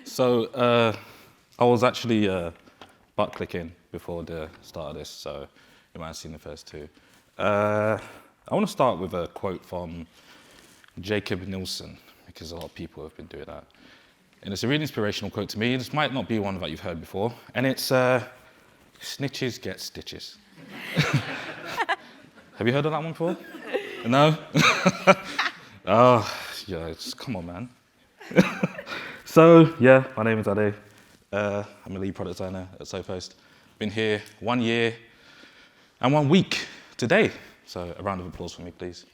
So I was actually butt clicking before the start of this, so you might have seen the first two. I want to start with a quote from Jacob Nielsen, because a lot of people have been doing that. And it's a really inspirational quote to me. This might not be one that you've heard before. And it's, snitches get stitches. Have you heard of that one before? No? Oh, yeah, come on, man. So, yeah, my name is Ade. I'm a lead product designer at SoPost. Been here 1 year and 1 week today. So a round of applause for me, please.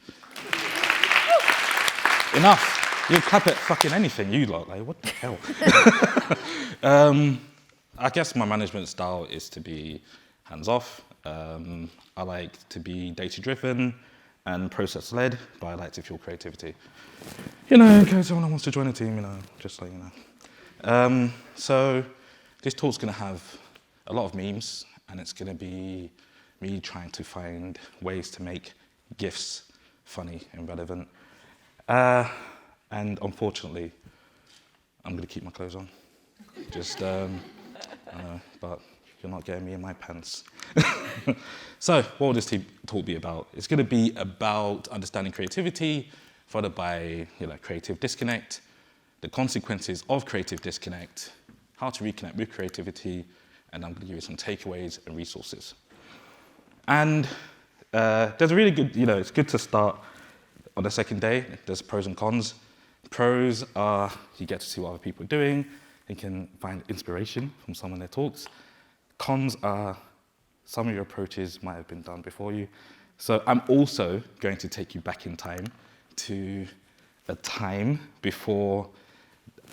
Enough. You clap at fucking anything, you lot. Like, what the hell? I guess my management style is to be hands-off. I like to be data-driven and process-led, but I like to fuel creativity. You know, in case someone wants to join a team, you know, just so you know. So this talk's gonna have a lot of memes, and it's gonna be me trying to find ways to make GIFs funny and relevant. And unfortunately, I'm gonna keep my clothes on. Just, I know, but you're not getting me in my pants. So, what will this talk be about? It's gonna be about understanding creativity, followed by, you know, creative disconnect, the consequences of creative disconnect, how to reconnect with creativity, and I'm gonna give you some takeaways and resources. And there's a really good, you know, it's good to start on the second day. There's pros and cons. Pros are you get to see what other people are doing. You can find inspiration from some of their talks. Cons are some of your approaches might have been done before you. So I'm also going to take you back in time to a time before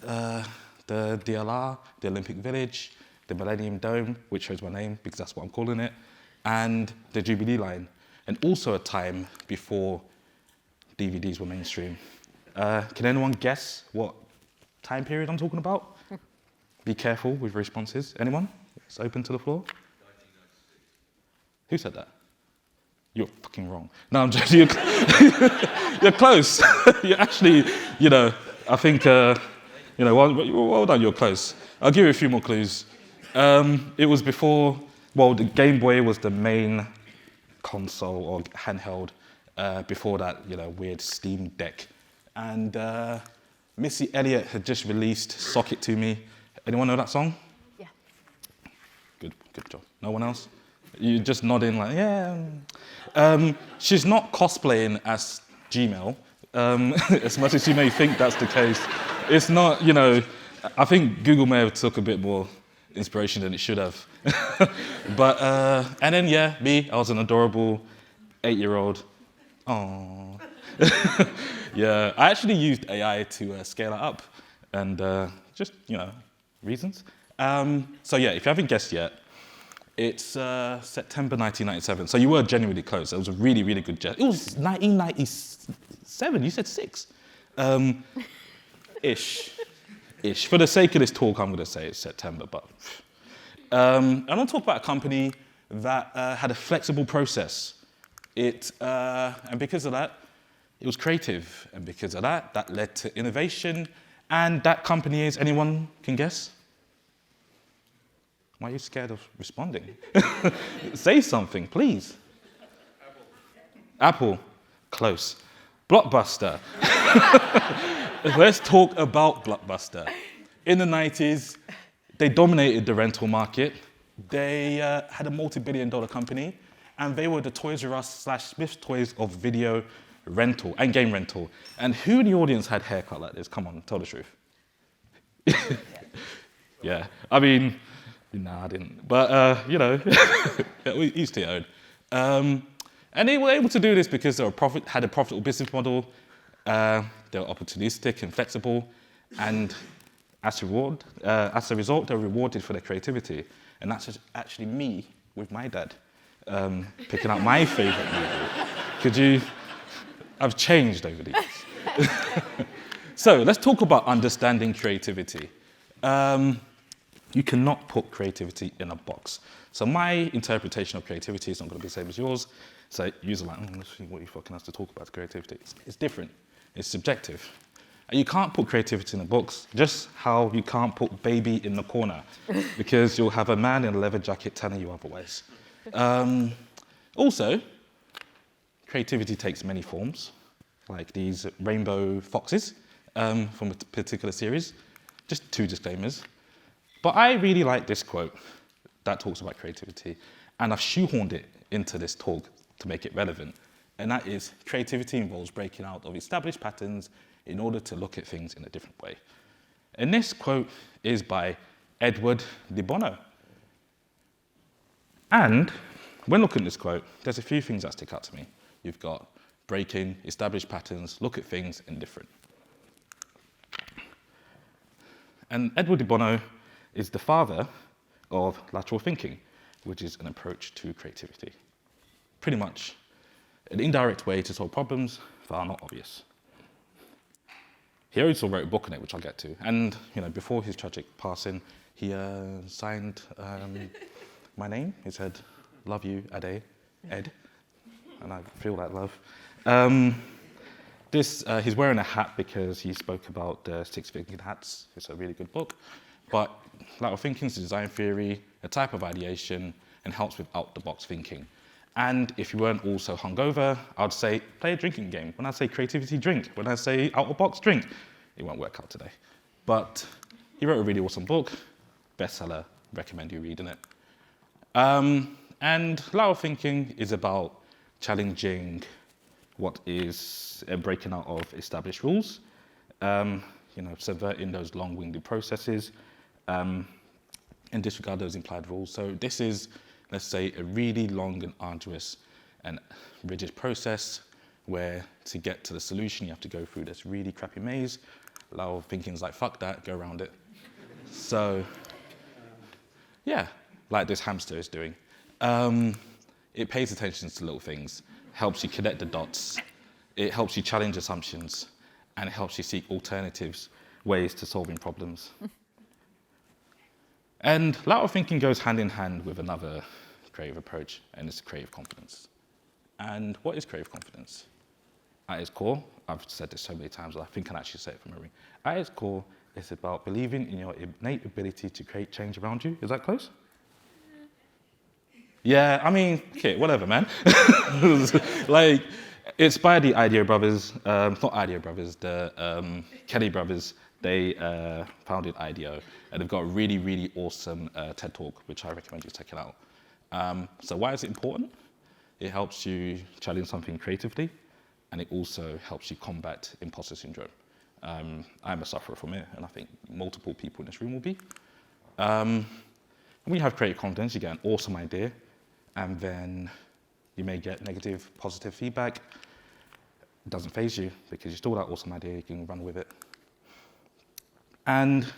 the DLR, the Olympic Village, the Millennium Dome, which shows my name because that's what I'm calling it, and the Jubilee line, and also a time before DVDs were mainstream. Can anyone guess what time period I'm talking about? Be careful with responses. Anyone? It's open to the floor. 1996. Who said that? You're fucking wrong. No, I'm joking. You're close. You're actually, you know, I think, you know, well done, you're close. I'll give you a few more clues. It was before, well, the Game Boy was the main console or handheld. Before that, you know, weird Steam Deck. And Missy Elliott had just released Sock It To Me. Anyone know that song? Yeah. Good job. No one else? You just nodding like, yeah. She's not cosplaying as Gmail, as much as you may think that's the case. It's not, you know, I think Google may have took a bit more inspiration than it should have. But, and then, yeah, me, I was an adorable 8-year-old. Aww. Yeah, I actually used AI to scale it up and just, you know, reasons. So yeah, if you haven't guessed yet, it's September 1997. So you were genuinely close. It was a really, really good guess. It was 1997, you said 6. Ish. For the sake of this talk, I'm gonna say it's September, but. I want to talk about a company that had a flexible process. And because of that, it was creative. And because of that, that led to innovation. And that company is, anyone can guess? Why are you scared of responding? Say something, please. Apple. Close. Blockbuster. Let's talk about Blockbuster. In the 90s, they dominated the rental market. They had a multi-billion-dollar company. And they were the Toys R Us / Smith's Toys of video rental and game rental. And who in the audience had haircut like this? Come on, tell the truth. Yeah, I mean, no, I didn't. But, you know, we used to your own. And they were able to do this because they had a profitable business model. They were opportunistic and flexible. And as a result, they were rewarded for their creativity. And that's actually me with my dad. Picking out my favorite movie. I've changed over the years. So let's talk about understanding creativity. You cannot put creativity in a box. So my interpretation of creativity is not going to be the same as yours. So users are like, let's see what you fucking has to talk about creativity. It's different. It's subjective. And you can't put creativity in the books, just how you can't put baby in the corner, because you'll have a man in a leather jacket telling you otherwise. Also, creativity takes many forms, like these rainbow foxes from a particular series. Just 2 disclaimers. But I really like this quote that talks about creativity, and I've shoehorned it into this talk to make it relevant. And that is, creativity involves breaking out of established patterns in order to look at things in a different way. And this quote is by Ade-Lee. And when looking at this quote, there's a few things that stick out to me. You've got breaking established patterns, look at things in different. And Ade-Lee is the father of lateral thinking, which is an approach to creativity. Pretty much an indirect way to solve problems that are not obvious. He also wrote a book on it, which I'll get to. And before his tragic passing, he signed my name. He said, "Love you, Ade, Ed," and I feel that love. He's wearing a hat because he spoke about the 6 thinking hats. It's a really good book. But lateral thinking is design theory, a type of ideation, and helps with out-the-box thinking. And if you weren't also hungover, I'd say play a drinking game. When I say creativity, drink. When I say out-the-box, drink. It won't work out today. But he wrote a really awesome book, bestseller, recommend you reading it. And lateral thinking is about challenging what is breaking out of established rules, subverting those long-winded processes, and disregard those implied rules. So this is, let's say, a really long and arduous and rigid process where to get to the solution, you have to go through this really crappy maze. Lateral thinking's like, fuck that, go around it. So, yeah, like this hamster is doing. It pays attention to little things, helps you connect the dots, it helps you challenge assumptions, and it helps you seek alternatives, ways to solving problems. And lateral thinking goes hand in hand with another creative approach, and it's creative confidence. And what is creative confidence? At its core, I've said this so many times, I think I can actually say it from memory. At its core, it's about believing in your innate ability to create change around you. Is that close? Yeah, I mean, okay, whatever, man. Like, it's by the Idea brothers, not Idea brothers, the Kelly brothers. They founded IDEO, and they've got a really, really awesome TED Talk, which I recommend you checking out. So why is it important? It helps you challenge something creatively, and it also helps you combat imposter syndrome. I'm a sufferer from it, and I think multiple people in this room will be. When you have creative confidence, you get an awesome idea, and then you may get negative, positive feedback. It doesn't faze you, because you still that awesome idea, you can run with it. And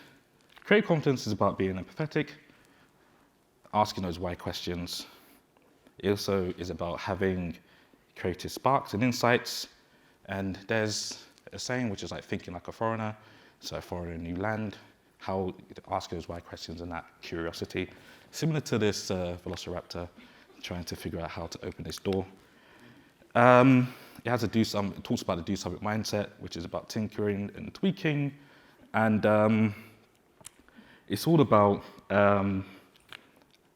creative confidence is about being empathetic, asking those why questions. It also is about having creative sparks and insights. And there's a saying which is like thinking like a foreigner, so a foreigner in a new land, how ask those why questions and that curiosity. Similar to this velociraptor trying to figure out how to open this door. It talks about the do something mindset, which is about tinkering and tweaking. And it's all about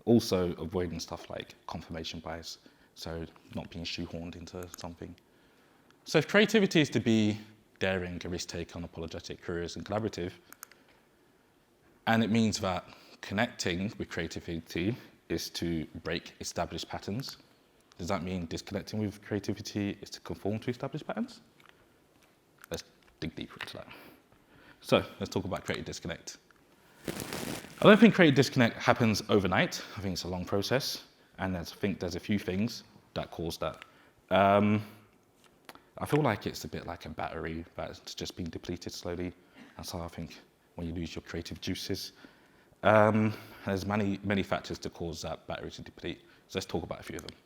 also avoiding stuff like confirmation bias, so not being shoehorned into something. So if creativity is to be daring, a risk-taker, unapologetic, curious, and collaborative, and it means that connecting with creativity is to break established patterns, does that mean disconnecting with creativity is to conform to established patterns? Let's dig deeper into that. So let's talk about creative disconnect. I don't think creative disconnect happens overnight. I think it's a long process, and I think there's a few things that cause that. I feel like it's a bit like a battery that's just being depleted slowly. That's how I think when you lose your creative juices. There's many factors to cause that battery to deplete. So let's talk about a few of them.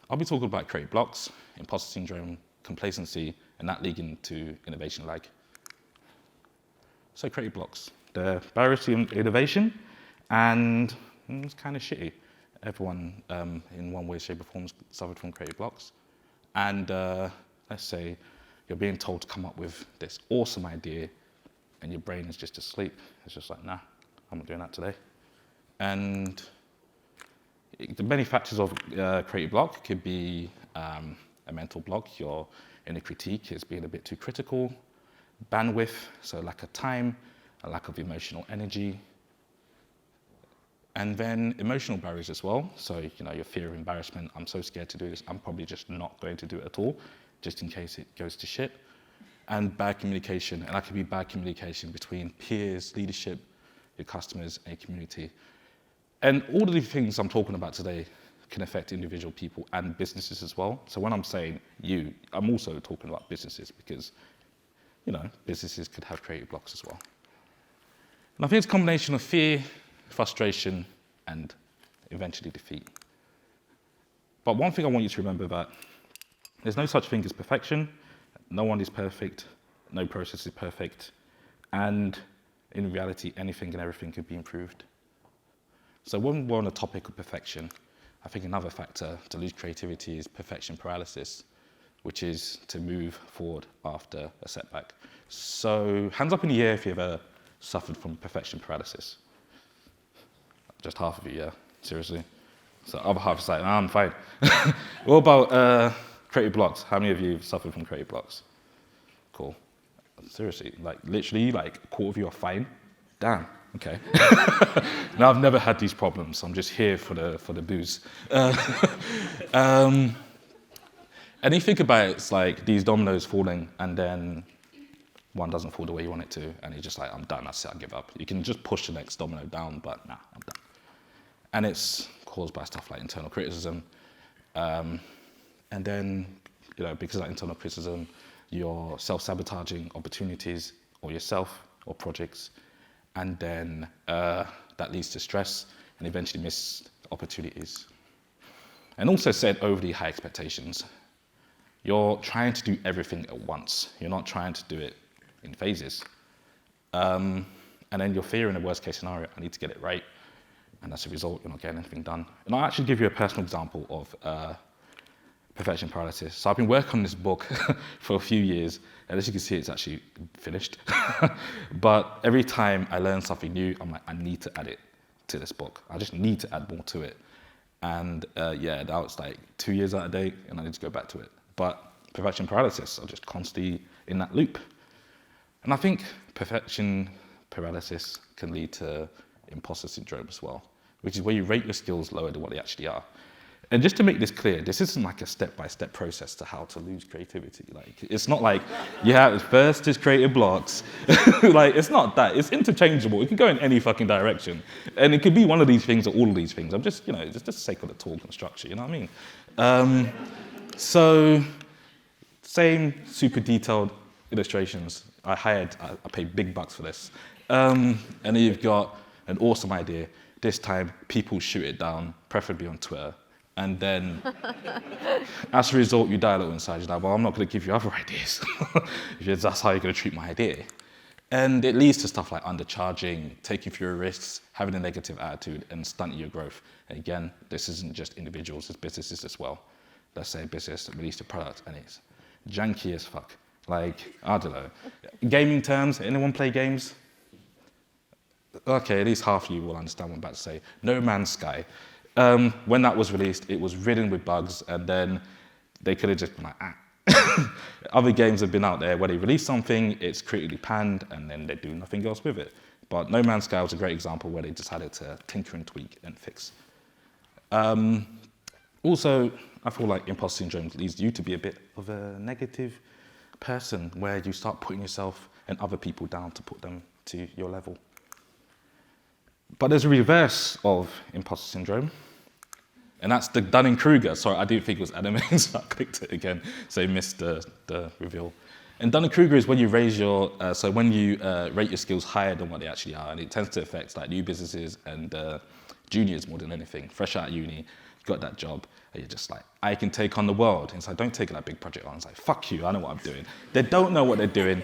I'll be talking about creative blocks, imposter syndrome, complacency, and that leading to innovation lag. So creative blocks, the barriers to innovation, and it's kind of shitty. Everyone in one way, shape, or form suffered from creative blocks. And let's say You're being told to come up with this awesome idea, and your brain is just asleep. It's just like, nah, I'm not doing that today. And the many factors of creative block could be a mental block. Your inner critique is being a bit too critical. Bandwidth, so lack of time, a lack of emotional energy. And then emotional barriers as well. So, your fear of embarrassment. I'm so scared to do this. I'm probably just not going to do it at all, just in case it goes to shit. And bad communication. And that could be bad communication between peers, leadership, your customers, and your community. And all of the things I'm talking about today can affect individual people and businesses as well. So when I'm saying you, I'm also talking about businesses because, businesses could have creative blocks as well. And I think it's a combination of fear, frustration, and eventually defeat. But one thing I want you to remember that there's no such thing as perfection. No one is perfect. No process is perfect. And in reality, anything and everything could be improved. So when we're on the topic of perfection, I think another factor to lose creativity is perfection paralysis, which is to move forward after a setback. So hands up in the air if you've ever suffered from perfection paralysis. Just half of you, yeah, seriously. So other half is like, I'm fine. What about creative blocks? How many of you have suffered from creative blocks? Cool. Seriously, literally, a quarter of you are fine. Damn. Okay. Now I've never had these problems. I'm just here for the booze. And you think about it, it's like these dominoes falling, and then one doesn't fall the way you want it to, and you're just like, I'm done. That's it. I give up. You can just push the next domino down, but nah, I'm done. And it's caused by stuff like internal criticism, and then because of that internal criticism, you're self-sabotaging opportunities or yourself or projects. And then that leads to stress and eventually missed opportunities. And also set overly high expectations. You're trying to do everything at once. You're not trying to do it in phases. And then you're fearing the worst case scenario, I need to get it right. And as a result, you're not getting anything done. And I'll actually give you a personal example of perfection paralysis. So I've been working on this book for a few years, and as you can see, it's actually finished. But every time I learn something new, I'm like, I need to add it to this book. I just need to add more to it. And now it's like 2 years out of date, and I need to go back to it. But perfection paralysis, I'm just constantly in that loop. And I think perfection paralysis can lead to imposter syndrome as well, which is where you rate your skills lower than what they actually are. And just to make this clear, this isn't like a step-by-step process to how to lose creativity. It's not like you have first is creative blocks. It's not that. It's interchangeable. It can go in any fucking direction, and it could be one of these things or all of these things. I'm just, just the sake of the talk and structure. You know what I mean? So, same super detailed illustrations. I paid big bucks for this, and then you've got an awesome idea. This time, people shoot it down, preferably on Twitter. And then, as a result, you die a little inside. You're like, well, I'm not going to give you other ideas. Because that's how you're going to treat my idea. And it leads to stuff like undercharging, taking fewer risks, having a negative attitude, and stunting your growth. And again, this isn't just individuals, it's businesses as well. Let's say a business that released a product, and it's janky as fuck. I don't know. Gaming terms, anyone play games? Okay, at least half of you will understand what I'm about to say. No Man's Sky. When that was released, it was ridden with bugs, and then they could have just been like, ah. Other games have been out there where they release something, it's critically panned, and then they do nothing else with it. But No Man's Sky was a great example where they decided to tinker and tweak and fix. Also, I feel like imposter syndrome leads you to be a bit of a negative person where you start putting yourself and other people down to put them to your level. But there's a reverse of imposter syndrome, and that's the Dunning-Kruger. Sorry, I didn't think it was Ade-Lee, so I clicked it again, so you missed the reveal. And Dunning-Kruger is when you rate your skills higher than what they actually are, and it tends to affect new businesses and juniors more than anything. Fresh out of uni, you got that job, and you're just like, I can take on the world. And it's like, don't take that big project on. It's like, fuck you, I know what I'm doing. They don't know what they're doing.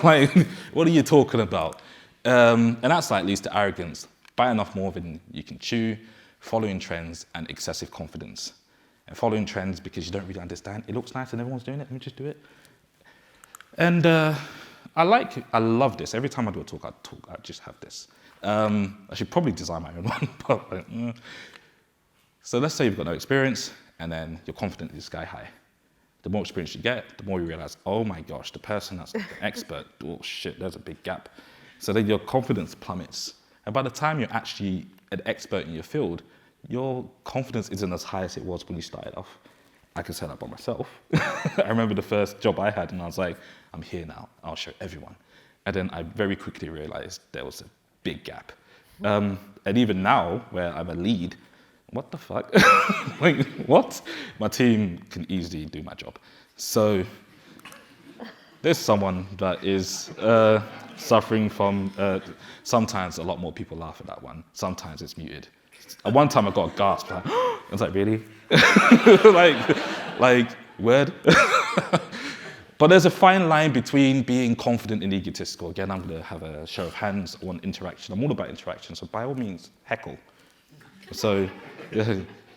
What are you talking about? And that's leads to arrogance. Bite enough more than you can chew, following trends, and excessive confidence. And following trends because you don't really understand. It looks nice and everyone's doing it, let me just do it. And I love this. Every time I do a talk, I just have this. I should probably design my own one, but So let's say you've got no experience, and then your confidence is sky high. The more experience you get, the more you realize, oh my gosh, the person that's an expert, oh shit, there's a big gap. So then your confidence plummets. And by the time you're actually an expert in your field, your confidence isn't as high as it was when you started off. I can say that by myself. I remember the first job I had, and I was like, I'm here now, I'll show everyone. And then I very quickly realized there was a big gap. And even now, where I'm a lead, what the fuck? Like, what? My team can easily do my job. So there's someone that is suffering from, sometimes a lot more people laugh at that one. Sometimes it's muted. At one time I got a gasp, like, I was like, really? like, word? But there's a fine line between being confident and egotistical. Again, I'm gonna have a show of hands on interaction. I'm all about interaction, so by all means, heckle. So,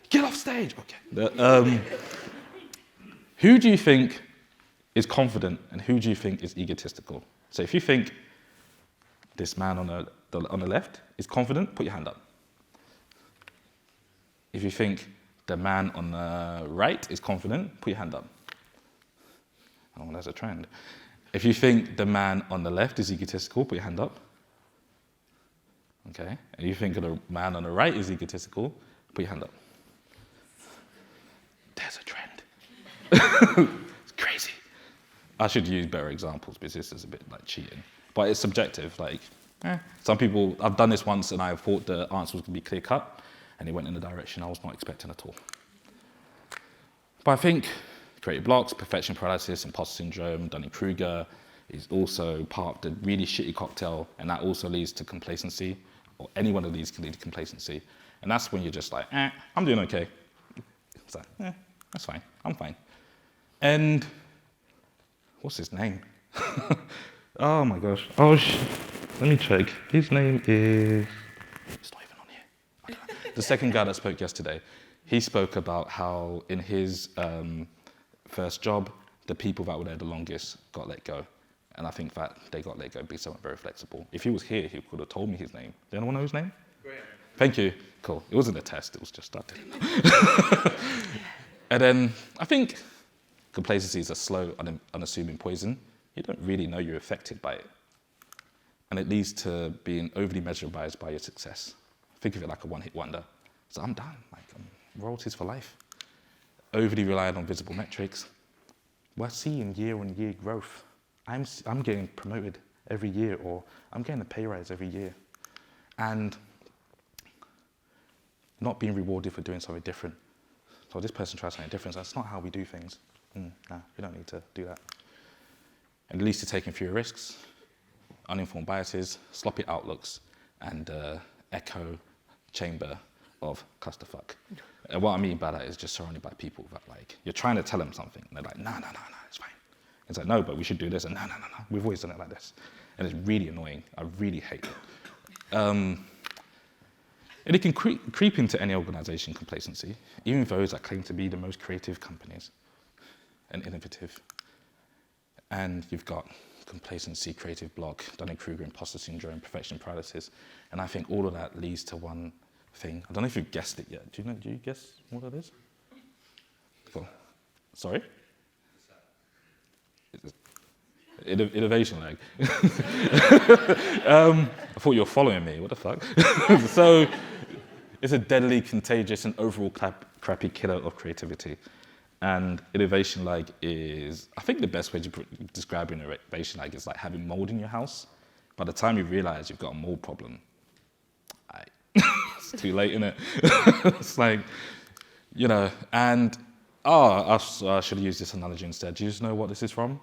get off stage, okay. Who do you think is confident and who do you think is egotistical? So if you think this man on the left is confident, put your hand up. If you think the man on the right is confident, put your hand up. Oh, there's a trend. If you think the man on the left is egotistical, put your hand up. Okay. And you think the man on the right is egotistical, put your hand up. There's a trend. It's crazy. I should use better examples because this is a bit like cheating. But it's subjective. Like, some people, I've done this once and I thought the answer was going to be clear cut and it went in the direction I was not expecting at all. But I think creative blocks, perfection paralysis, imposter syndrome, Dunning-Kruger is also part of the really shitty cocktail, and that also leads to complacency, or any one of these can lead to complacency. And that's when you're just like, I'm doing okay. It's like, that's fine, I'm fine. And what's his name? Oh my gosh, let me check. His name is, it's not even on here. I don't know. The second guy that spoke yesterday, he spoke about how in his first job, the people that were there the longest got let go. And I think that they got let go because they weren't very flexible. If he was here, he could have told me his name. Does anyone know his name? Graham. Thank you. Cool. It wasn't a test, it was just I didn't know. And then I think complacency is a slow, unassuming poison. You don't really know you're affected by it. And it leads to being overly measured by your success. Think of it like a one-hit wonder. So I'm done, like royalties for life. Overly reliant on visible metrics. We're seeing year-on-year growth. I'm getting promoted every year, or I'm getting a pay rise every year. And not being rewarded for doing something different. So this person tries something different. That's not how we do things. No, we don't need to do that. And it leads to taking fewer risks, uninformed biases, sloppy outlooks, and echo chamber of clusterfuck. And what I mean by that is just surrounded by people that like, you're trying to tell them something, and they're like, no, it's fine. It's like, no, but we should do this, and no, we've always done it like this. And it's really annoying. I really hate it. And it can creep into any organization, complacency, even those that claim to be the most creative companies and innovative. And you've got complacency, creative block, Dunning-Kruger, imposter syndrome, perfection paralysis. And I think all of that leads to one thing. I don't know if you've guessed it yet. Do you guess what that is? Cool. Sorry? Innovation lag. I thought you were following me, what the fuck? So, it's a deadly, contagious, and overall crappy killer of creativity. And innovation lag is, I think the best way to describe innovation lag is like having mold in your house. By the time you realize you've got a mold problem, it's too late, isn't it? It's like, you know, and, I should have used this analogy instead. Do you just know what this is from?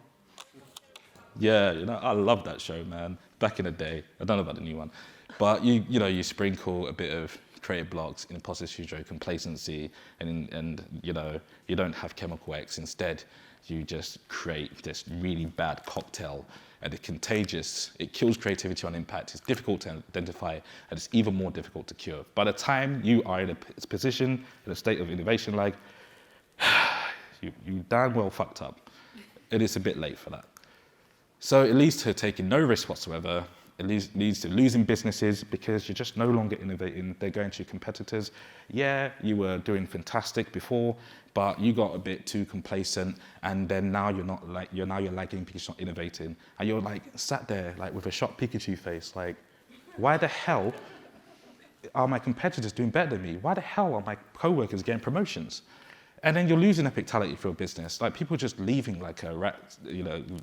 Yeah, you know, I love that show, man. Back in the day, I don't know about the new one, but you sprinkle a bit of creative blocks, imposter syndrome, complacency, and you know, you don't have chemical X. Instead, you just create this really bad cocktail, and it's contagious. It kills creativity on impact. It's difficult to identify, and it's even more difficult to cure. By the time you are in a position, in a state of innovation, like you damn well fucked up. It is a bit late for that. So it leads to taking no risk whatsoever. It leads to losing businesses because you're just no longer innovating. They're going to your competitors. Yeah, you were doing fantastic before, but you got a bit too complacent, and then now you're lagging because you're not innovating, and you're like sat there like with a shocked Pikachu face, like, why the hell are my competitors doing better than me? Why the hell are my co-workers getting promotions? And then you're losing epictality for a business. Like people just leaving like a rat,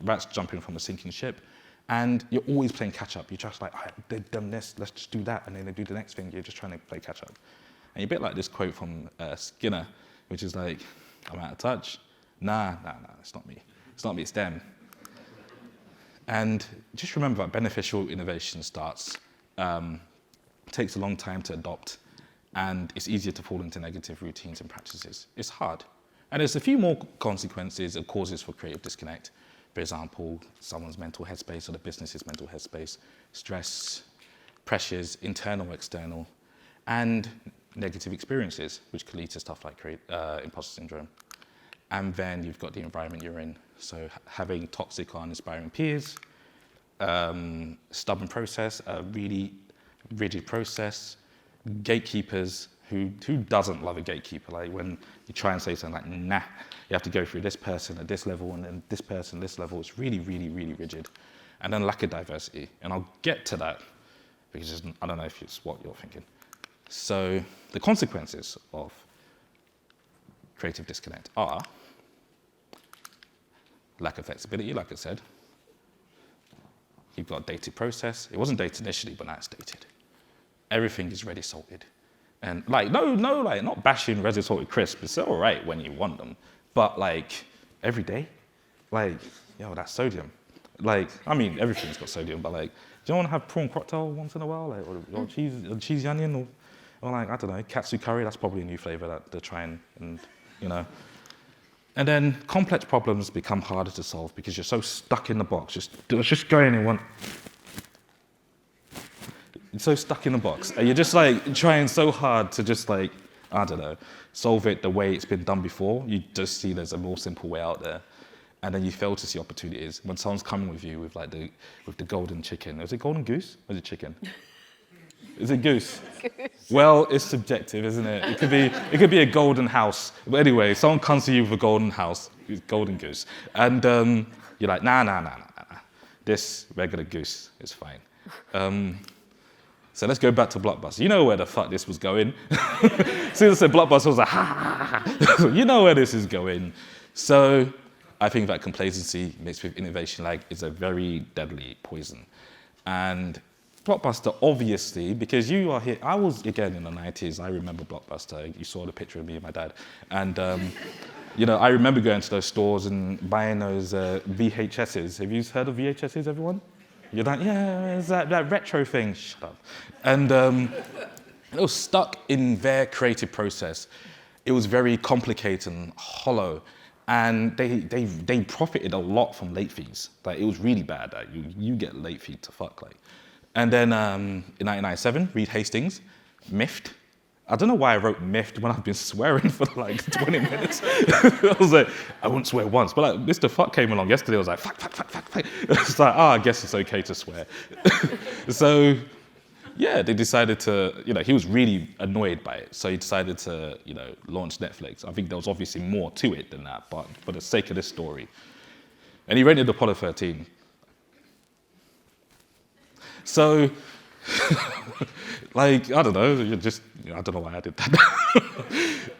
rats jumping from a sinking ship. And you're always playing catch up. You're just like, they've done this, let's just do that. And then they do the next thing. You're just trying to play catch up. And you're a bit like this quote from Skinner, which is like, I'm out of touch. Nah, it's not me. It's not me, it's them. And just remember that beneficial innovation takes a long time to adopt, and it's easier to fall into negative routines and practices. It's hard. And there's a few more consequences and causes for creative disconnect. For example, someone's mental headspace or the business's mental headspace, stress, pressures, internal, external, and negative experiences, which could lead to stuff like imposter syndrome. And then you've got the environment you're in. So having toxic or uninspiring peers, stubborn process, a really rigid process, gatekeepers. Who doesn't love a gatekeeper? Like when you try and say something like, nah, you have to go through this person at this level and then this person, this level. It's really, really, really rigid. And then lack of diversity. And I'll get to that because I don't know if it's what you're thinking. So the consequences of creative disconnect are lack of flexibility, like I said. You've got a dated process. It wasn't dated initially, but now it's dated. Everything is ready salted. And like, like not bashing ready salted crisps. It's all right when you want them, but like every day, like, yo, that's sodium. Like, I mean, everything's got sodium, but like, do you want to have prawn cocktail once in a while, like, or cheesy onion, or like, I don't know, katsu curry? That's probably a new flavor that they're trying, and And then complex problems become harder to solve because you're so stuck in the box. Just going in one. You're so stuck in the box, and you're just like trying so hard to just like, I don't know, solve it the way it's been done before. You just see there's a more simple way out there, and then you fail to see opportunities when someone's coming with you with like the golden chicken. Is it golden goose or is it chicken? Is it goose? Goose. Well, it's subjective, isn't it? It could be a golden house. But anyway, someone comes to you with a golden house, golden goose, and you're like, nah. This regular goose is fine. So let's go back to Blockbuster. You know where the fuck this was going. As soon as I said Blockbuster, I was like, ha. You know where this is going. So I think that complacency mixed with innovation lag is a very deadly poison. And Blockbuster, obviously, because you are here, I was, again, in the 90s, I remember Blockbuster. You saw the picture of me and my dad. And, I remember going to those stores and buying those VHSs. Have you heard of VHSs, everyone? You're like, yeah, it's that retro thing. Shut up. And it was stuck in their creative process. It was very complicated and hollow. And they profited a lot from late fees. Like, it was really bad. Like, you get late fee to fuck, like. And then in 1997, Reed Hastings, miffed. I don't know why I wrote miffed when I've been swearing for like 20 minutes. I was like, I wouldn't swear once. But like Mr. Fuck came along yesterday, I was like, fuck. It's like, I guess it's okay to swear. So, yeah, they decided to, he was really annoyed by it. So he decided to, launch Netflix. I think there was obviously more to it than that, but for the sake of this story. And he rented Apollo 13. So, like, I don't know, I don't know why I did that.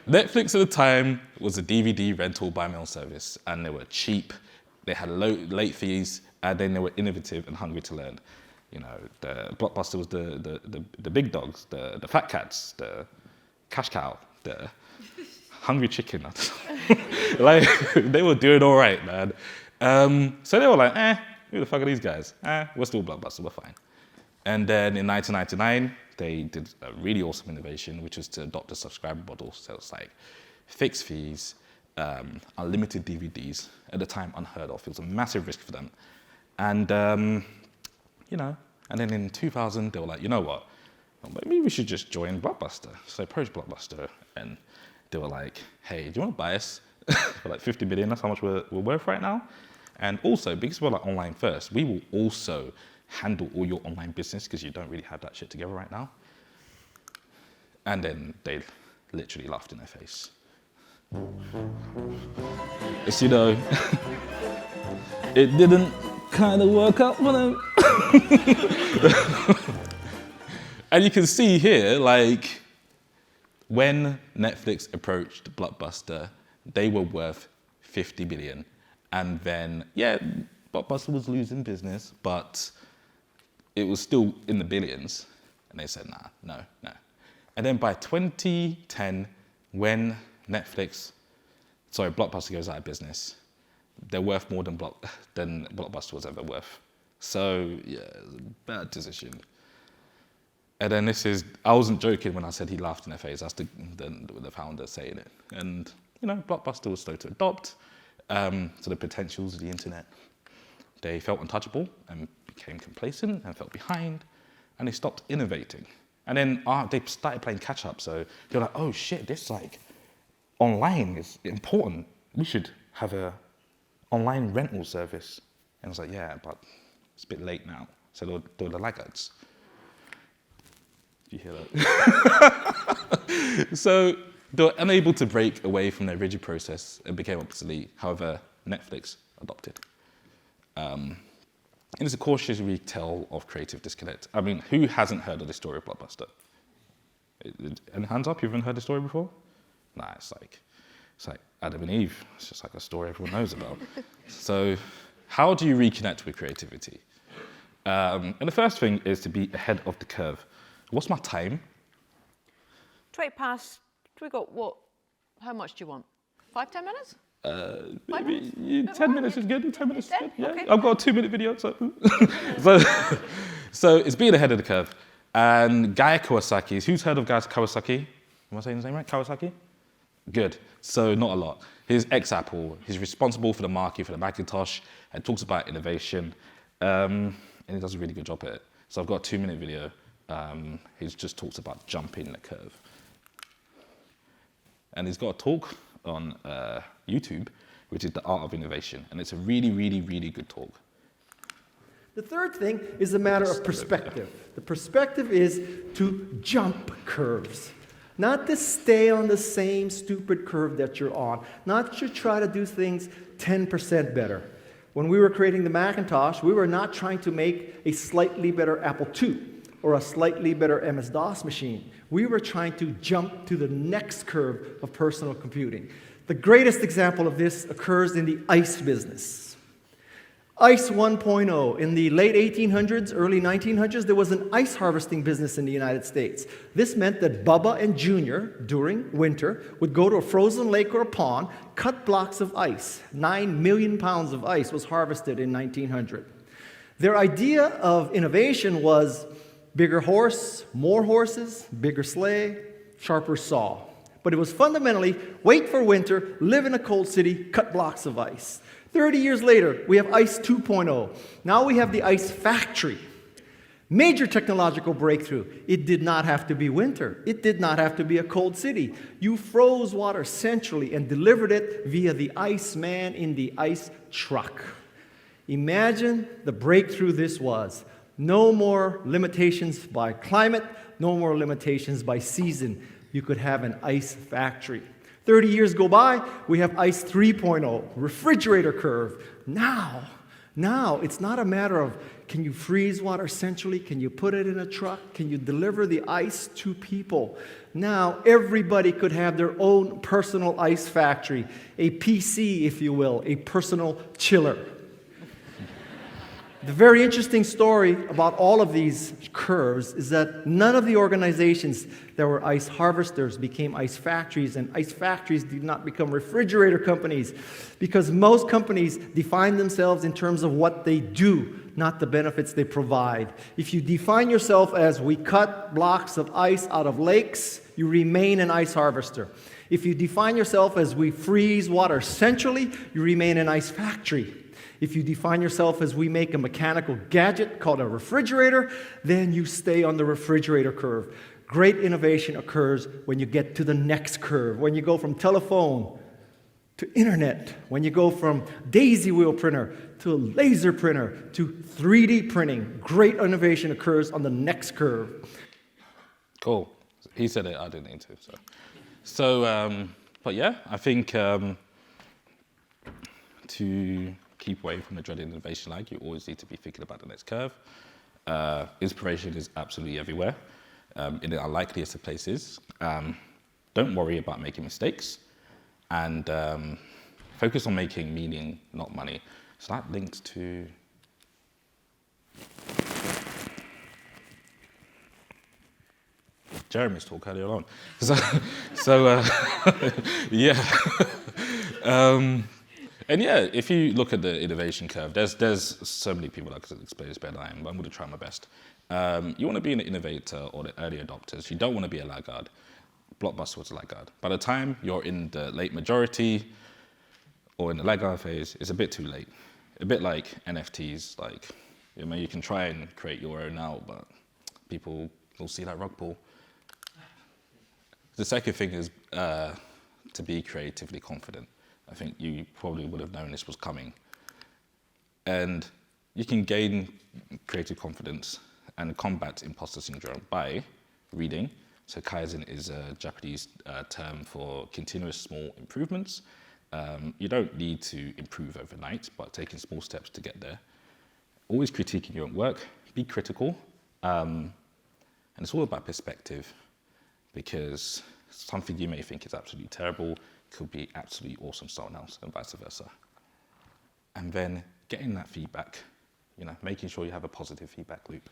Netflix at the time was a DVD rental by mail service, and they were cheap, they had late fees, and then they were innovative and hungry to learn. The Blockbuster was the big dogs, the fat cats, the cash cow, the hungry chicken. Like, they were doing all right, man. So they were like, who the fuck are these guys? We're still Blockbuster, we're fine. And then in 1999, they did a really awesome innovation, which was to adopt a subscriber model. So it's like fixed fees, unlimited DVDs, at the time unheard of. It was a massive risk for them. And, and then in 2000, they were like, you know what? Maybe we should just join Blockbuster. So they approached Blockbuster, and they were like, hey, do you want to buy us for like 50 million? That's how much we're worth right now. And also, because we're like online first, we will also handle all your online business because you don't really have that shit together right now. And then they literally laughed in their face. It's, you know, it didn't kind of work out for them. And you can see here, like, when Netflix approached Blockbuster, they were worth 50 billion. And then, yeah, Blockbuster was losing business, but it was still in the billions. And they said, nah, no. And then by 2010, when Blockbuster goes out of business, they're worth more than Blockbuster was ever worth. So, yeah, it was a bad decision. And then I wasn't joking when I said he laughed in their face. That's the founder saying it. And, you know, Blockbuster was slow to adopt to the potentials of the internet. They felt untouchable and became complacent and fell behind, and they stopped innovating. And then they started playing catch up. So they're like, oh shit, this like online is important. We should have a online rental service. And I was like, yeah, but it's a bit late now. So they were the laggards. You hear that? So they were unable to break away from their rigid process and became obsolete. However, Netflix adopted. And it's a cautious retell of creative disconnect. I mean, who hasn't heard of the story of Blockbuster? Any hands up, you haven't heard the story before? Nah, it's like Adam and Eve. It's just like a story everyone knows about. So how do you reconnect with creativity? And the first thing is to be ahead of the curve. What's my time? 20 past, we got what? How much do you want? 5, 10 minutes? Maybe 10 minutes is good. 10 minutes is good. Yeah, okay. I've got a 2-minute video. So it's being ahead of the curve. And Guy Kawasaki, who's heard of Guy Kawasaki? Am I saying his name right? Kawasaki? Good. So not a lot. He's ex-Apple. He's responsible for the market for the Macintosh and talks about innovation. And he does a really good job at it. So I've got a 2-minute video. He just talks about jumping the curve. And he's got a talk on YouTube, which is The Art of Innovation. And it's a really, really, really good talk. The third thing is a matter of perspective. The perspective is to jump curves. Not to stay on the same stupid curve that you're on. Not to try to do things 10% better. When we were creating the Macintosh, we were not trying to make a slightly better Apple II or a slightly better MS-DOS machine. We were trying to jump to the next curve of personal computing. The greatest example of this occurs in the ice business. Ice 1.0. In the late 1800s, early 1900s, there was an ice harvesting business in the United States. This meant that Bubba and Junior, during winter, would go to a frozen lake or a pond, cut blocks of ice. 9 million pounds of ice was harvested in 1900. Their idea of innovation was bigger horse, more horses, bigger sleigh, sharper saw. But it was fundamentally wait for winter, live in a cold city, cut blocks of ice. 30 years later, we have Ice 2.0. Now we have the ice factory. Major technological breakthrough. It did not have to be winter. It did not have to be a cold city. You froze water centrally and delivered it via the Iceman in the ice truck. Imagine the breakthrough this was. No more limitations by climate, no more limitations by season. You could have an ice factory. 30 years go by, we have Ice 3.0, refrigerator curve. Now, it's not a matter of can you freeze water centrally, can you put it in a truck, can you deliver the ice to people. Now, everybody could have their own personal ice factory, a PC, if you will, a personal chiller. The very interesting story about all of these curves is that none of the organizations that were ice harvesters became ice factories, and ice factories did not become refrigerator companies, because most companies define themselves in terms of what they do, not the benefits they provide. If you define yourself as we cut blocks of ice out of lakes, you remain an ice harvester. If you define yourself as we freeze water centrally, you remain an ice factory. If you define yourself as we make a mechanical gadget called a refrigerator, then you stay on the refrigerator curve. Great innovation occurs when you get to the next curve, when you go from telephone to internet, when you go from daisy wheel printer to a laser printer to 3D printing, great innovation occurs on the next curve. Cool. He said it, I didn't need to. But yeah, I think to keep away from the dreaded innovation lag, you always need to be thinking about the next curve. Inspiration is absolutely everywhere, in the unlikeliest of places. Don't worry about making mistakes, and focus on making meaning, not money. So that links to Jeremy's talk earlier on. Yeah. And yeah, if you look at the innovation curve, there's so many people that could explain this better than I am, but I'm going to try my best. You want to be an innovator or the early adopters. You don't want to be a laggard. Blockbuster was a laggard. By the time you're in the late majority or in the laggard phase, it's a bit too late. A bit like NFTs. Like, you can try and create your own now, but people will see that rug pull. The second thing is to be creatively confident. I think you probably would have known this was coming. And you can gain creative confidence and combat imposter syndrome by reading. So Kaizen is a Japanese term for continuous small improvements. You don't need to improve overnight, but taking small steps to get there. Always critiquing your own work, be critical. And it's all about perspective, because something you may think is absolutely terrible could be absolutely awesome to someone else, and vice versa. And then getting that feedback, making sure you have a positive feedback loop.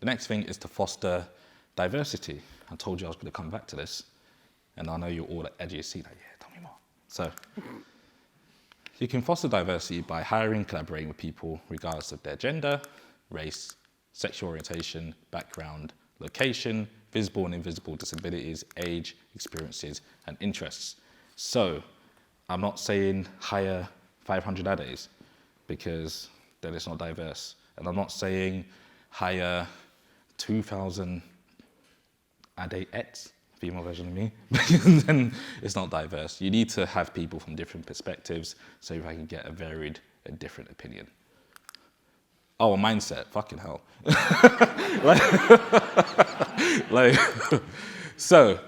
The next thing is to foster diversity. I told you I was going to come back to this, and I know you're all at edge of your seat, like, yeah, tell me more. So, you can foster diversity by hiring, collaborating with people regardless of their gender, race, sexual orientation, background, location, visible and invisible disabilities, age, experiences, and interests. So, I'm not saying hire 500 Ades, because then it's not diverse. And I'm not saying hire 2,000 Ade-ettes, female version of me, because then it's not diverse. You need to have people from different perspectives so I can get a varied and different opinion. Oh, a mindset, fucking hell. So,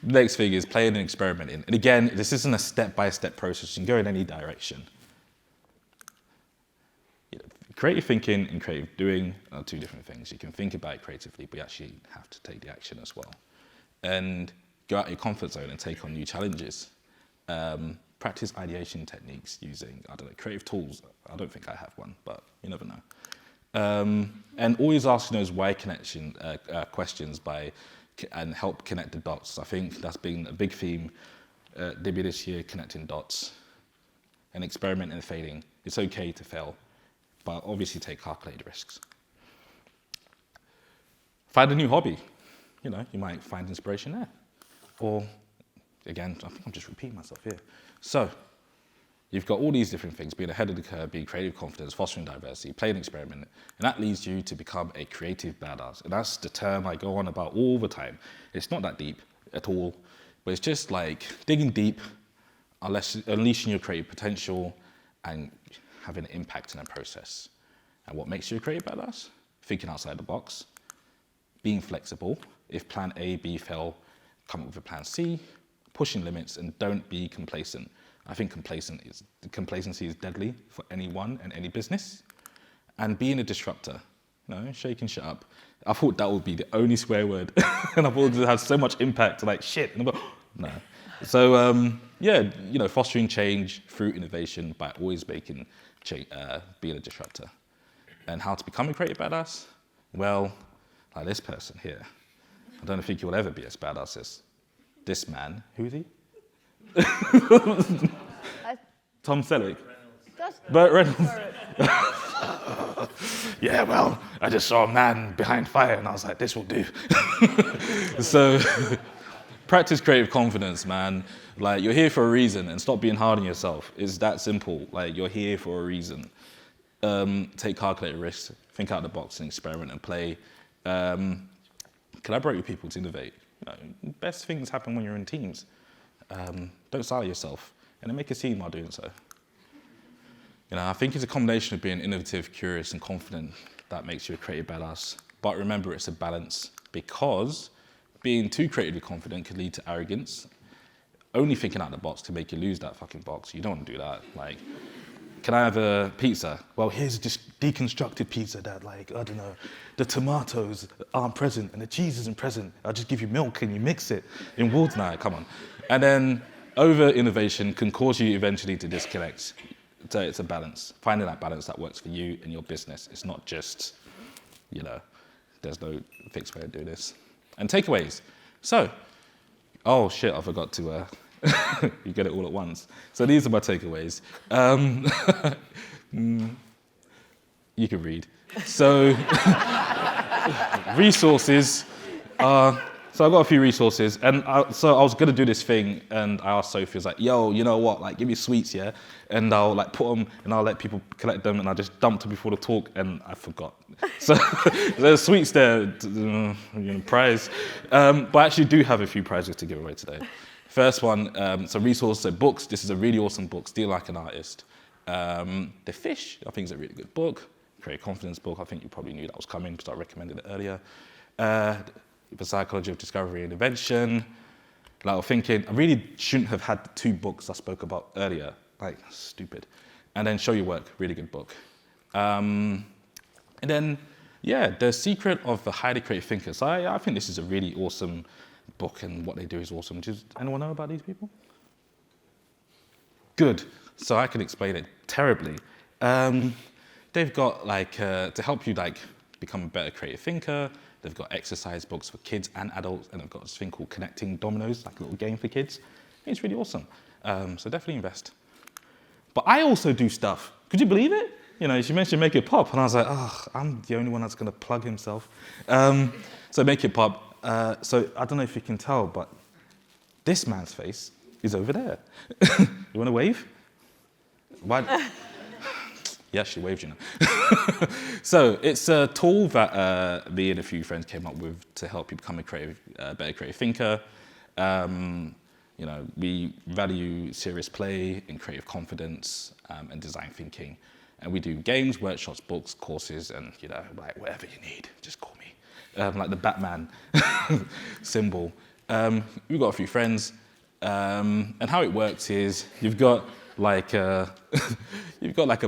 next thing is playing and experimenting. And again, this isn't a step-by-step process. You can go in any direction. Creative thinking and creative doing are two different things. You can think about it creatively, but you actually have to take the action as well. And go out of your comfort zone and take on new challenges. Practice ideation techniques using, creative tools. I don't think I have one, but you never know. And always asking those why connection questions and help connect the dots. I think that's been a big theme DIBI this year, connecting dots and experimenting and failing. It's okay to fail, but obviously take calculated risks. Find a new hobby. You might find inspiration there. Or, again, I think I'm just repeating myself here. So, you've got all these different things, being ahead of the curve, being creative confidence, fostering diversity, playing experiment, and that leads you to become a creative badass. And that's the term I go on about all the time. It's not that deep at all, but it's just like digging deep, unleashing your creative potential, and having an impact in a process. And what makes you a creative badass? Thinking outside the box, being flexible. If plan A, B fail, come up with a plan C, pushing limits, and don't be complacent. I think complacency is deadly for anyone and any business. And being a disruptor, shaking shit up. I thought that would be the only swear word, and I thought it would have so much impact, like shit. And I'm like, no. So fostering change through innovation by always being a disruptor. And how to become a creative badass? Well, like this person here. I don't think he'll ever be as badass as this man. Who is he? Tom Selleck. Burt Reynolds. Yeah, well, I just saw a man behind fire and I was like, this will do. So, practice creative confidence, man. Like, you're here for a reason, and stop being hard on yourself. It's that simple. Like, you're here for a reason. Take calculated risks, think out of the box and experiment and play. Collaborate with people to innovate. Best things happen when you're in teams. Don't silence yourself, and then make a scene while doing so. I think it's a combination of being innovative, curious, and confident that makes you a creative badass. But remember, it's a balance, because being too creatively confident could lead to arrogance. Only thinking out the box can make you lose that fucking box. You don't want to do that. Like, can I have a pizza? Well, here's just deconstructed pizza that, like, I don't know, the tomatoes aren't present and the cheese isn't present. I'll just give you milk and you mix it in water. Nah, come on. And then over innovation can cause you eventually to disconnect. So it's a balance. Finding that balance that works for you and your business. It's not just, there's no fixed way of doing this. And takeaways. So, oh shit, I forgot to, you get it all at once. So these are my takeaways. You can read. So, resources. So I've got a few resources, and so I was gonna do this thing, and I asked Sophie, I was like, yo, you know what, like, give me sweets, yeah? And I'll like put them, and I'll let people collect them, and I just dumped them before the talk, and I forgot. So there's sweets there, prize. But I actually do have a few prizes to give away today. First one, so resources, so books. This is a really awesome book, Steal Like an Artist. The Fish, I think is a really good book. Create Confidence book, I think you probably knew that was coming, because I recommended it earlier. The Psychology of Discovery and Invention. Like, thinking, I really shouldn't have had the 2 books I spoke about earlier. Like, stupid. And then Show Your Work, really good book. And then, yeah, The Secret of the Highly Creative Thinker. So I think this is a really awesome book, and what they do is awesome. Does anyone know about these people? Good. So I can explain it terribly. They've got, like, to help you, like, become a better creative thinker. They've got exercise books for kids and adults, and they've got this thing called Connecting Dominoes, like a little game for kids. It's really awesome. So definitely invest. But I also do stuff. Could you believe it? She mentioned Make It Pop, and I was like, oh, I'm the only one that's going to plug himself. So Make It Pop. So I don't know if you can tell, but this man's face is over there. You want to wave? Why? Yeah, she waved, So it's a tool that me and a few friends came up with to help you become a better creative thinker. We value serious play and creative confidence and design thinking. And we do games, workshops, books, courses, and, like, whatever you need, just call me. Like the Batman symbol. We've got a few friends. And how it works is you've got like a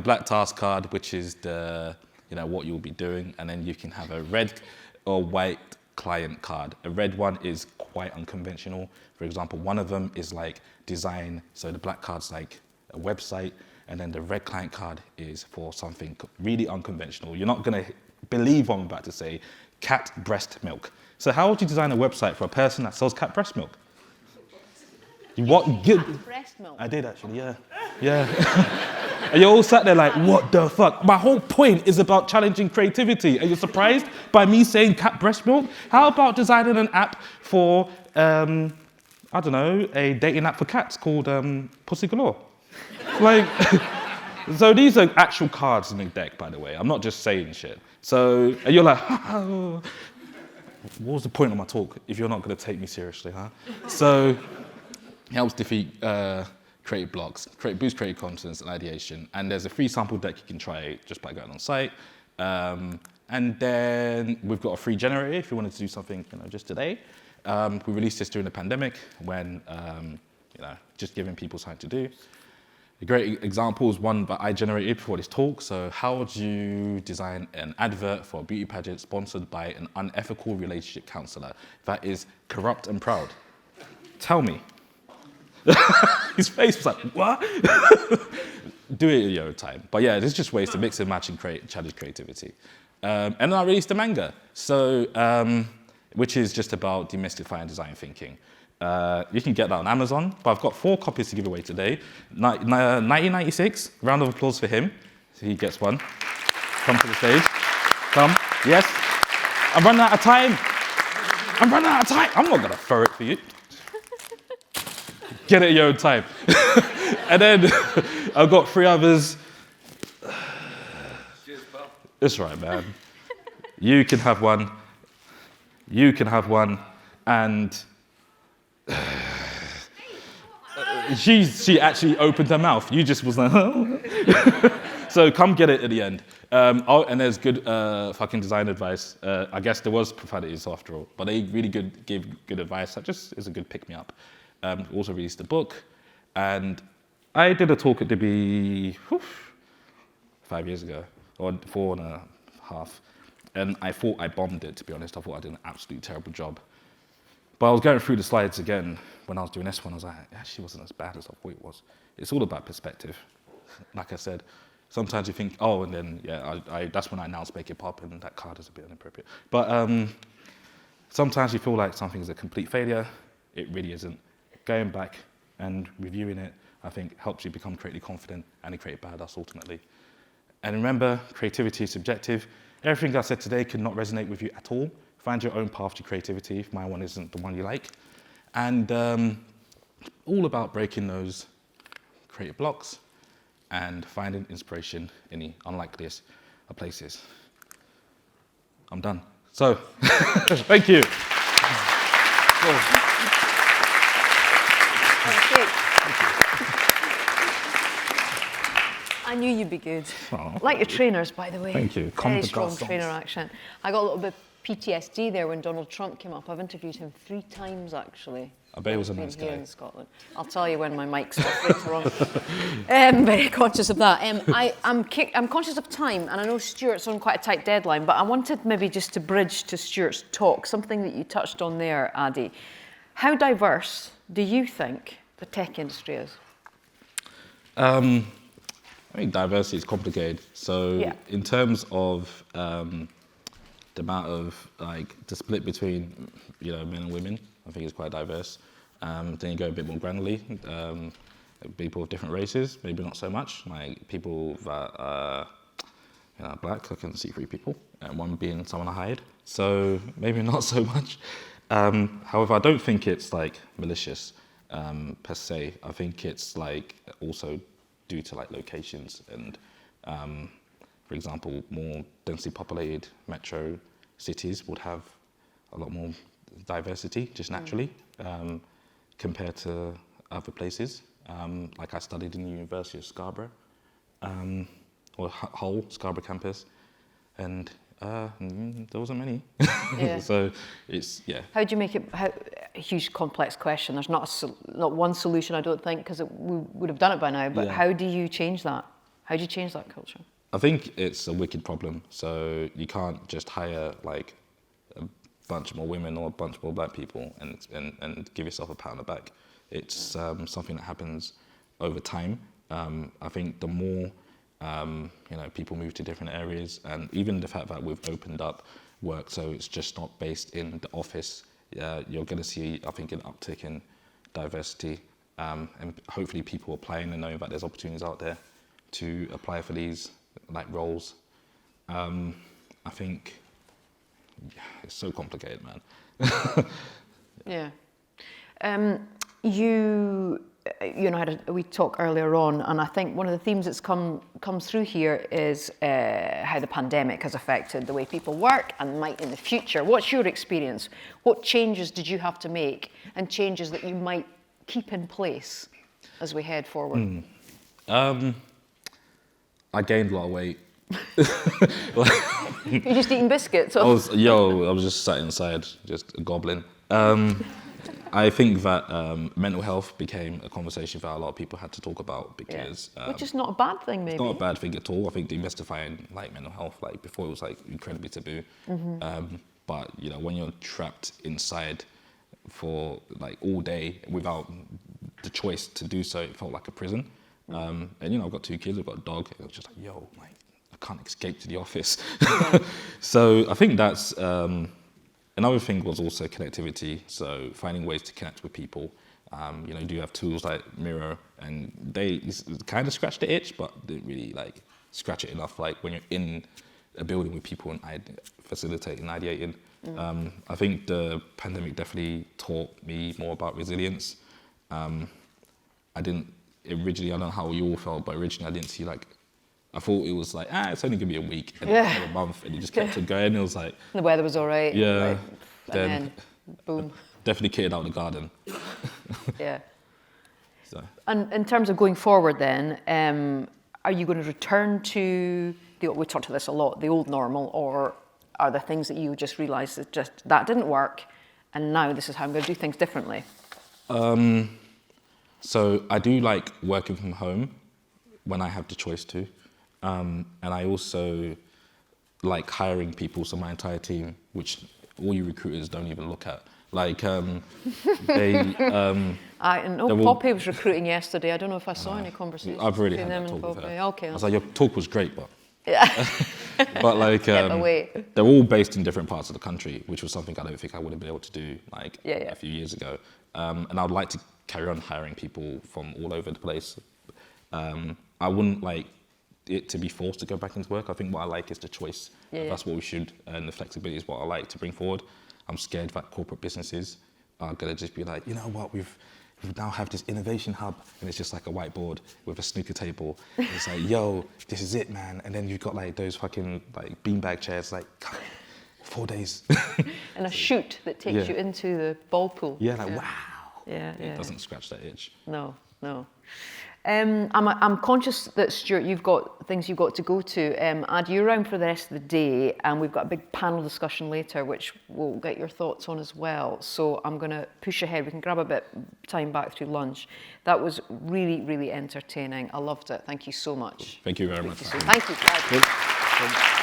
black task card, which is the what you'll be doing, and then you can have a red or white client card. A red one is quite unconventional. For example, one of them is like design. So the black card's like a website, and then the red client card is for something really unconventional. You're not gonna believe what I'm about to say. Cat breast milk. So how would you design a website for a person that sells cat breast milk? Breast milk. I did actually, yeah. And you're all sat there like, what the fuck? My whole point is about challenging creativity. Are you surprised by me saying cat breast milk? How about designing an app for, I don't know, a dating app for cats called Pussy Galore? Like, so these are actual cards in the deck, by the way. I'm not just saying shit. So, and you're like, what was the point of my talk if you're not going to take me seriously, huh? So, helps defeat creative blocks, boost creative confidence and ideation. And there's a free sample deck you can try just by going on site. And then we've got a free generator if you wanted to do something, just today. We released this during the pandemic when, just giving people something to do. A great example is one that I generated before this talk. So how would you design an advert for a beauty pageant sponsored by an unethical relationship counselor that is corrupt and proud? Tell me. His face was like, what? Do it at your own time. But yeah, there's just ways to mix and match and challenge creativity. And then I released a manga, which is just about demystifying design thinking. You can get that on Amazon, but I've got 4 copies to give away today. 1996, round of applause for him. So he gets one. Come to the stage. Come. Yes. I'm running out of time. I'm not going to throw it for you. Get it at your own time. And then I've got 3 others. Cheers, pal. It's right, man. You can have one. You can have one. And she actually opened her mouth. You just was like, huh? So come get it at the end. And there's good fucking design advice. I guess there was profanities after all, but they really gave good advice. That just is a good pick-me-up. Also released a book, and I did a talk at DIBI 5 years ago, or 4.5, and I thought I bombed it, to be honest. I thought I did an absolutely terrible job. But I was going through the slides again when I was doing this one. I was like, it actually wasn't as bad as I thought it was. It's all about perspective. Like I said, sometimes you think, oh, and then, yeah, that's when I announced Make It Pop, and that card is a bit inappropriate. But sometimes you feel like something is a complete failure. It really isn't. Going back and reviewing it, I think, helps you become creatively confident and a creative badass ultimately. And remember, creativity is subjective. Everything I said today could not resonate with you at all. Find your own path to creativity if my one isn't the one you like. And all about breaking those creative blocks and finding inspiration in the unlikeliest of places. I'm done. So, thank you. Thank you. I knew you'd be good. Oh, Like your trainers, by the way. Thank you. Very strong trainer accent. I got a little bit PTSD there when Donald Trump came up. I've interviewed him 3 times, actually. I bet he was a Been nice here guy. in Scotland. I'll tell you when my mic's off later on. Very conscious of that. I'm conscious of time, and I know Stuart's on quite a tight deadline, but I wanted maybe just to bridge to Stuart's talk, something that you touched on there, Ade. How diverse do you think the tech industry is? I think diversity is complicated. So Yeah. in terms of the amount of the split between men and women, I think it's quite diverse. Then you go a bit more granularly. People of different races, maybe not so much. Like people that are black, I can see 3 people, and one being someone I hired. So maybe not so much. However, I don't think it's malicious per se. I think it's also due to locations and, for example, more densely populated metro cities would have a lot more diversity just naturally compared to other places. I studied in the University of Scarborough, or Hull, Scarborough campus, and there wasn't many. Yeah. So it's, yeah. How do you make it, a huge complex question. There's not one solution, I don't think, because we would have done it by now, but Yeah. how do you change that? How do you change that culture? I think it's a wicked problem. So you can't just hire a bunch more women or a bunch more black people and give yourself a pat on the back. It's something that happens over time. I think the more people move to different areas, and even the fact that we've opened up work, so it's just not based in the office. You're going to see, I think, an uptick in diversity, and hopefully people applying and knowing that there's opportunities out there to apply for these roles. I think it's so complicated, man. Yeah. We talked earlier on, and I think one of the themes that's comes through here is how the pandemic has affected the way people work and might in the future. What's your experience? What changes did you have to make, and changes that you might keep in place as we head forward? I gained a lot of weight. You're just eating biscuits? I was just sat inside, just gobbling. I think that mental health became a conversation that a lot of people had to talk about because... Which is not a bad thing, maybe. It's not a bad thing at all. I think demystifying mental health, before it was incredibly taboo. Mm-hmm. But when you're trapped inside for all day without the choice to do so, it felt like a prison. And I've got 2 kids, I've got a dog. It was just I can't escape to the office. Yeah. So I think that's... Another thing was also connectivity, so finding ways to connect with people. You do have tools like Miro, and they kind of scratch the itch, but didn't really scratch it enough. When you're in a building with people and facilitating, ideating. I think the pandemic definitely taught me more about resilience. I don't know how you all felt, but originally I didn't see I thought it was it's only gonna be a week and a month, and it just kept on going. It was the weather was all right. Yeah. And then boom. Definitely kitted out the garden. Yeah. So. And in terms of going forward then, are you going to return to, we talked about this a lot, the old normal, or are there things that you just realised that didn't work and now this is how I'm going to do things differently? So I do like working from home when I have the choice to. And I also like hiring people, so my entire team, which all you recruiters don't even look at. Like, they... I know Poppy was recruiting yesterday. I don't know if I saw any conversations I've already between had them that and talk with Poppy. her. Okay. I was like, your talk was great, but... Yeah. But like, away. they're all based in different parts of the country, which was something I don't think I would have been able to do like a few years ago. And I would like to carry on hiring people from all over the place. I wouldn't like it to be forced to go back into work. I think what I like is the choice. That's what we should, and the flexibility is what I like to bring forward. I'm scared that corporate businesses are gonna just be like, you know what, we now have this innovation hub, and it's just like a whiteboard with a snooker table. And it's like, yo, this is it, man. And then you've got like those fucking like beanbag chairs, like 4 days. And a chute that takes you into the ball pool. Yeah, like wow. Yeah, It doesn't scratch that itch. No. I'm conscious that, Stuart, you've got things you've got to go to. Ad, you're around for the rest of the day, and we've got a big panel discussion later, which we'll get your thoughts on as well. So I'm going to push ahead. We can grab a bit time back through lunch. That was really, really entertaining. I loved it. Thank you so much. Thank you very much. Thank you.